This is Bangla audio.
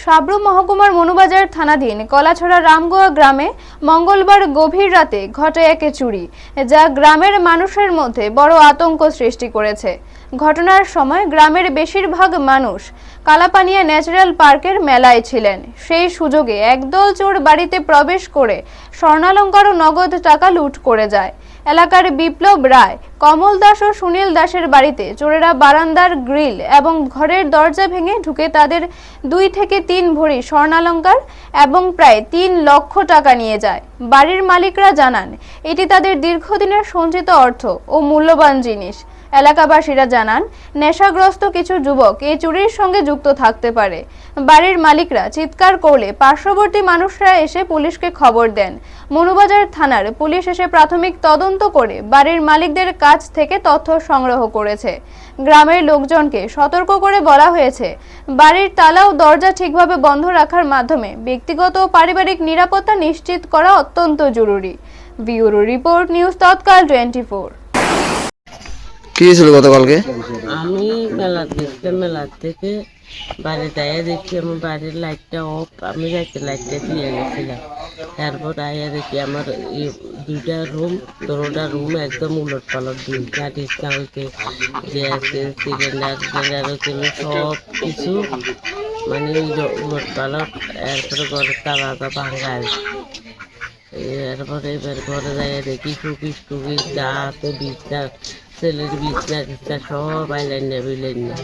সাবরু মহকুমার মনুবাজার থানাধীন কলাছড়া রামগোয়া গ্রামে মঙ্গলবার গভীর রাতে ঘটে এক চুরি, যা গ্রামের মানুষের মধ্যে বড় আতঙ্ক সৃষ্টি করেছে। ঘটনার সময় গ্রামের বেশিরভাগ মানুষ কালাপানিয়া ন্যাচারাল পার্কের মেলায় ছিলেন। সেই সুযোগে একদল চোর বাড়িতে প্রবেশ করে স্বর্ণালঙ্কার ও নগদ টাকা লুট করে যায়। এলাকার বিপ্লব রায়, কমল দাস ও সুনীল দাসের বাড়িতে চোরেরা বারান্দার গ্রিল এবং ঘরের দরজা ভেঙে ঢুকে তাদের 2 থেকে 3 ভরি স্বর্ণালঙ্কার এবং প্রায় 3 লক্ষ টাকা নিয়ে যায়। বাড়ির মালিকরা জানান, এটি তাদের দীর্ঘদিনের সঞ্চিত অর্থ ও মূল্যবান জিনিস। এলাকাবাসীরা জানান, নেশাগ্রস্ত কিছু যুবক এই চুরির সঙ্গে যুক্ত থাকতে পারে। বাড়ির মালিকরা চিৎকার করলে পার্শ্ববর্তী মানুষরা এসে পুলিশকে খবর দেন। মনুবাজার থানার পুলিশ এসে প্রাথমিক তদন্ত করে বাড়ির মালিকদের কাছ থেকে তথ্য সংগ্রহ করেছে। গ্রামের লোকজনকে সতর্ক করে বলা হয়েছে, বাড়ির তালা ও দরজা ঠিকভাবে বন্ধ রাখার মাধ্যমে ব্যক্তিগত ও পারিবারিক নিরাপত্তা নিশ্চিত করা অত্যন্ত জরুরি। ব্যুরো রিপোর্ট, নিউজ তৎকাল 24। কি ছিল গতকালকে? আমি মেলা থেকে বাড়িতে আয়া দেখি আমার বাড়ির লাইটটা অফ। আমি রাতে লাইটটা দিয়ে গেছিলাম। তারপর আয়া দেখি আমার দুটা রুম, দুটা রুম একদম উলট পালট দিন ডিসকাউন্টে গ্যাস সিলিন্ডার সব কিছু মানে উলট পালট। এরপরে ঘরের তালাটা ভাঙা আছে। এরপরে এবার ঘরে যাই দেখি টুকিস যা তো বিছনা, ছেলের বিছনা সব আইলেন না।